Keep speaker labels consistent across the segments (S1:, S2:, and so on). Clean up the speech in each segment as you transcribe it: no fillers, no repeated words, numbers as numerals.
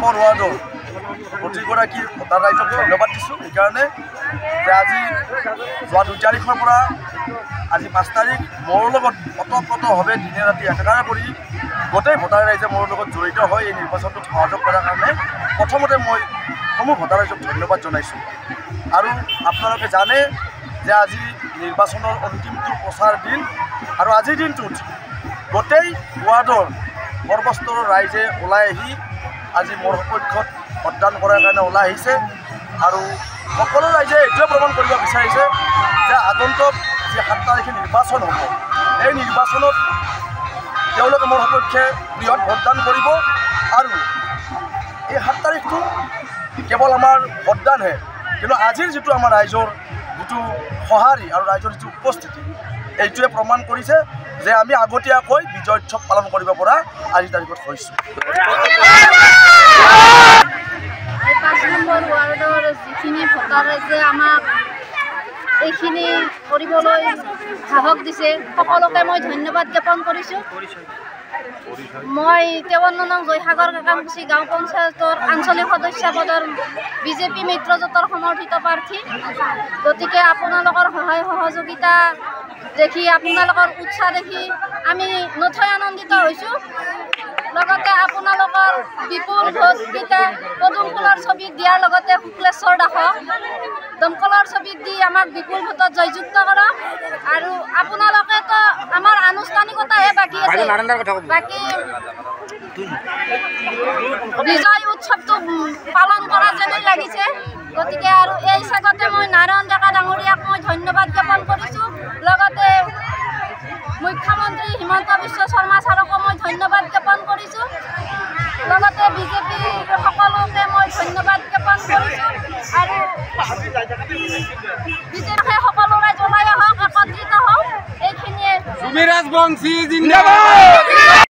S1: Number ৱাৰ্ডৰ প্ৰতিগৰাকী voter ৰাইজক ধন্যবাদ দিছোঁ এইকাৰণে যে আজি যোৱা 2 তাৰিখৰ পৰা আজি 5 তাৰিখ মোৰ লগত ওতঃপ্ৰোতভাৱে দিনে ৰাতি একেকাৰ কৰি গোটেই ভোটাৰ ৰাইজে মোৰ লগত জড়িত হৈ এই নিৰ্বাচনটোত সহযোগ কৰাৰ কাৰণে প্ৰথমতে মই সমূহ ভোটাৰ ৰাইজক ধন্যবাদ জনাইছোঁ। আৰু আপোনালোকে জানে যে আজি নিৰ্বাচনৰ অন্তিমটো প্ৰচাৰ দিন আৰু আজিৰ দিনটোত গোটেই ৱাৰ্ডৰ সৰ্বস্তৰৰ ৰাইজে ওলাই আহি আজি মোৰ সপক্ষত ভোটদান কৰাৰ কাৰণে ওলাই আহিছে আৰু সকলো ৰাইজে এইটোৱে প্ৰমাণ কৰিব বিচাৰিছে যে আগন্তুক যি 7 তাৰিখে নিৰ্বাচন হ'ব এই নিৰ্বাচনত তেওঁলোকে মোৰ সপক্ষে বৃহৎ ভোটদান কৰিব আৰু এই 7 তাৰিখটো কেৱল আমাৰ ভোটদানহে কিন্তু আজিৰ যিটো আমাৰ ৰাইজৰ যিটো সঁহাৰি আৰু ৰাইজৰ যিটো উপস্থিতি এইটোৱে প্ৰমাণ কৰিছে যে আমি আগতীয়াকৈ বিজয় উৎসৱ পালন কৰিব পৰা আজিৰ তাৰিখত হৈছোঁ।
S2: 5 নম্বৰ ৱাৰ্ডৰ যিখিনি ভোটাৰ ৰাইজে আমাক এইখিনি কৰিবলৈ সাহস দিছে সকলোকে মই ধন্যবাদ জ্ঞাপন কৰিছোঁ। মই 53 নং জয়সাগৰ কাকামকুছি গাঁও পঞ্চায়তৰ আঞ্চলিক সদস্য পদৰ বিজেপি মিত্ৰজোঁটৰ সমৰ্থিত প্ৰাৰ্থী। গতিকে আপোনালোকৰ সহায় সহযোগিতা দেখি আপোনালোকৰ উৎসাহ দেখি আমি নথৈ আনন্দিত হৈছোঁ। লগতে আপোনালোকৰ বিপুল ভোটকেইটা পদুম ফুলৰ ছবিত দিয়াৰ লগতে শুক্লেশ্বৰ দাসক দমকলৰ ছবিত দি আমাক বিপুল ভোটত জয়যুক্ত কৰক। আৰু আপোনালোকেতো আমাৰ আনুষ্ঠানিকতাহে বাকী আছে, বাকী বিজয় উৎসৱটো পালন কৰা যেনেই লাগিছে। গতিকে আৰু এই চাগতে মই নাৰায়ণ ডেকা ডাঙৰীয়াক মই ধন্যবাদ জ্ঞাপন কৰিছোঁ। লগতে মুখ্যমন্ত্ৰী হিমন্ত বিশ্ব শৰ্মা ছাৰকো মই ধন্যবাদ জ্ঞাপন কৰিছোঁ। লগতে বিজেপিৰ সকলোকে মই ধন্যবাদ জ্ঞাপন কৰিছোঁ। আৰু বিজেপিয়ে সকলো ৰাইজ ওলাই আহক, একত্ৰিত হওক, এইখিনিয়ে।
S3: ৰাজবংশী জিন্দাবাদ।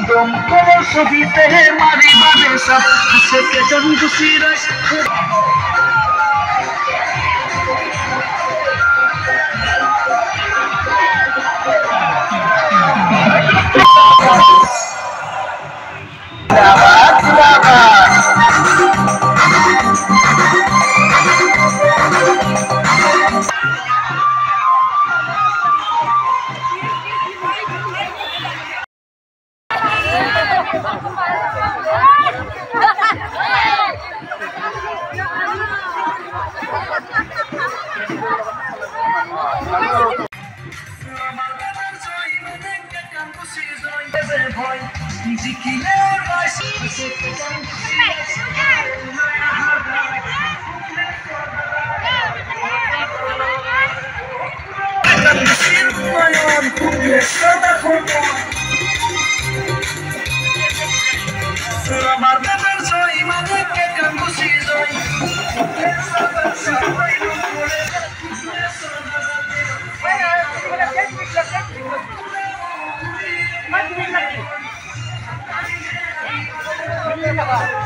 S4: দমকলৰ ছবিতে মাৰিবা বেচা আছে কেজন গুচি Yes,
S3: কথা